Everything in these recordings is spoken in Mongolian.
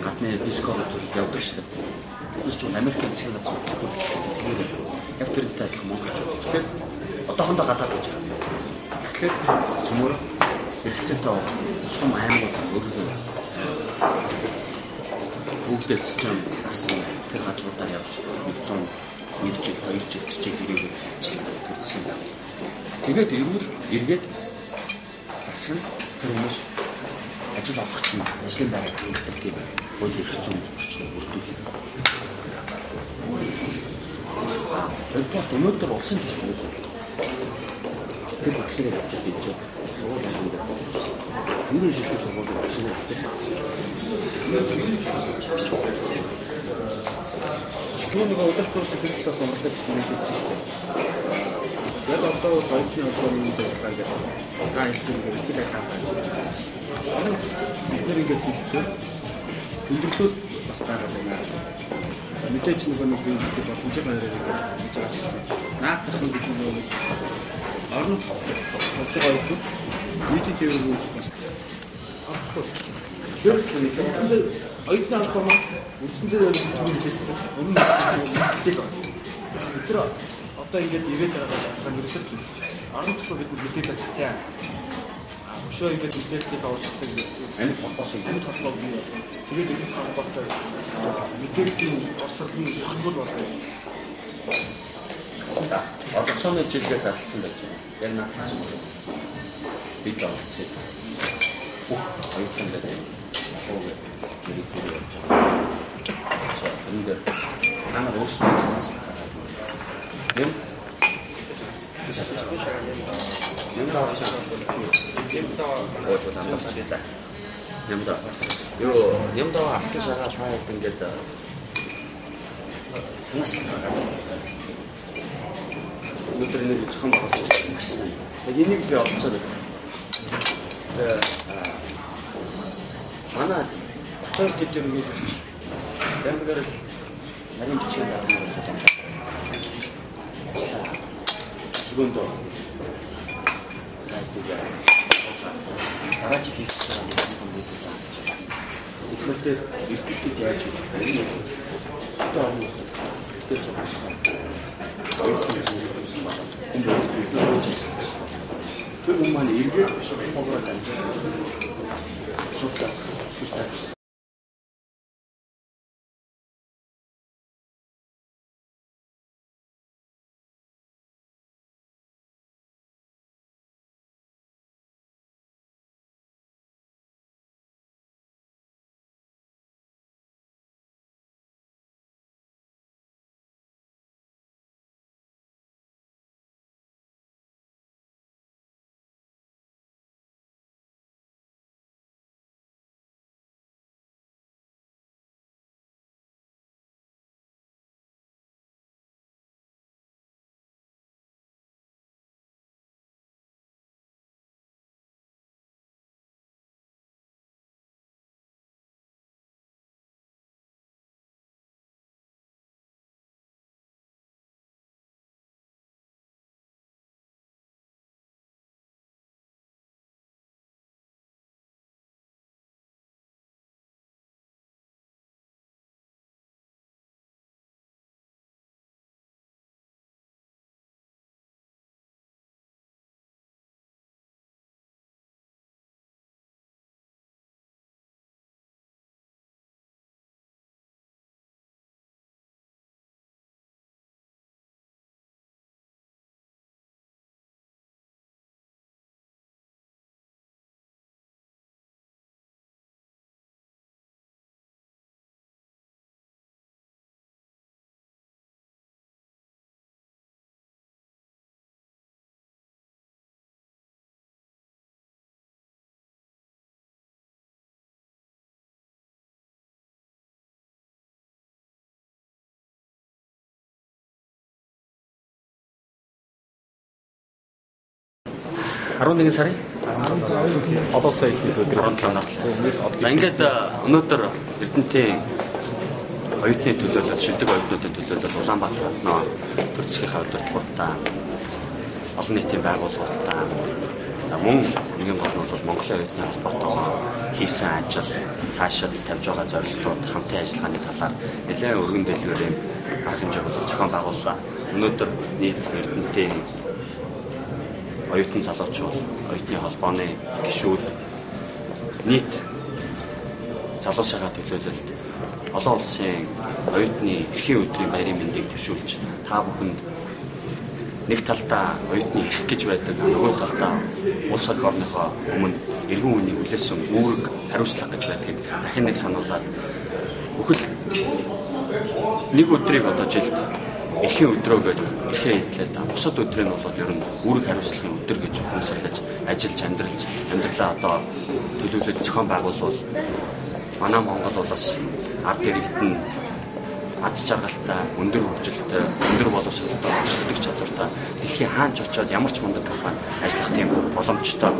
Гадны бискорд явдаг шүү дээ. Тэр чинь Америкийн засгийн газар төлөвлөлт яг тэрнтэй адилхан монголчууд. Тэгэхээр одоохондоо гадаад гэж байна. Тэгэхээр цөмөр хэрэгцээтэй усгам аймагуд өөрөөр бүгдээ систем гарсан тэр газруудаар явж 100 1 жил 2 жил тэр чиг ирээгүй гэсэн юм. Тэгээд эргээд засаг нь тэр хүмүүс ажил авах чинь ажлын байранд үлдэх тийм хууль эрх зүйн орчныг бүрдүүлэх. Өөрөөр өнөөдөр улсын төлөвлөс тэр багшийн явж байгаа сургуулийн дээр ерөн шилдэг сургуулийн багшийн явж байгаа. Чигүүнийг удаа цуурч хэрэгтэй сонголт хийсэн юм шиг шүү дээ. Яг одоо хоёрын өдрийн ажиллагаа гэдэг та хэлж байгаа хаалт. Тэр ингээд хэлсэн. Өндөрлөд бас гараад байна. Мэдээж нэг боломжтой байраа гэж хэлсэн. Наад зах нь гэж нэг орон социал оюутнууд нийтийн төвөөрөөр бас тэр оюутны албан үндсэндээ төвөөр хэлсэн. Өмнө нь хэсдэг. Тэр одоо ингээд ивэт байгаа ерөөсөө орон төвөө бид мэдээлэл авчихсан. Өшөө ингээд мэдээллийг авахдаг амьд холбоос бий болно. Тэгээд энэ холбоотой мэдээллийн босролын тогтмол болно. Одоо цааны жилгээ зарласан байж байна. Яг наадах шиг бид авчихсан. Оюутан дээр шоуг нэрийг зүгээр явуулж байгаа. Энэ дээр танаар өөрсдөө цаанаас юм Нямдаа автор шагаа шаагаад ингээд санаас өнөөдөр нэг зохион байгуулж ирсэн. Яг энийг би олцоод байна. Манай хотод гэдэг юм гээд Бангладеш нарийн бичгийн дарга Segundo, араач хийсэн юм байна. Ихэнхдээ эртэлтэд яаж хийж байна? Одоо тэр зөвхөн тэр хүмүүс эргээд хогроод амжаа. Судлаа. Судлаа. Sарын Одоо сая өдөр 17 нар. За ингээд өнөөдөр Эрдэнэтийн оюутны төлөөлөл, шилдэг оюутнуудын төлөөлөл Улаанбаатар нөө төр засгийнхаа удирдлагуудаа олон нийтийн байгууллагуудаа мөн нэгэн гол нь бол Монголын оюутны холбоотойгоо хийсэн ажил, цаашид тавьж байгаа зорилтууд, хамтын ажиллагааны талаар нэлээд өргөн дэлгүүрийн арга хэмжээг зохион байгууллаа. Өнөөдөр нийт Эрдэнэтийн оюутан залуучууд, оюутны холбооны гишүүд нийт залуучуудаа төлөөлөлд олон улсын оюутны эрхийн өдрийн баярын мэндийг төвшүүлж та бүхэнд нэг талдаа оюутны эрх гэж байдаг, нөгөө талдаа улс орныхоо өмнө эргэн үнийг хүлээсэн үүрэг хариуцлага гэж байдгийг дахин нэг сануулад бүхэл нэг өдрийг одоо жилд эрхийн өдрөө гэдэг эрхээ эдлээд бусад өдрийг нь бол ер нь үүрэг хариуцлагын өдөр гэж ухамсарлаж ажиллаж амьдралаа одоо төлөвлөж зохион байгуулвал манай Монгол улс ард иргэдэн аз жаргалтай, өндөр хөгжилтэй, өндөр боловсролтой, өрсөлдөх чадвартай дэлхийн хаач очоод ямар ч мундаг компани ажиллах тийм боломжтой.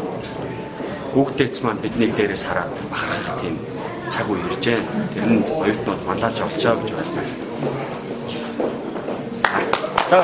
Хүүхдээц маань бидний дээрээс хараад бахархах тийм цаг үе иржээ. Тэр нь оюутнууд манлайлж олцоо гэж байна. За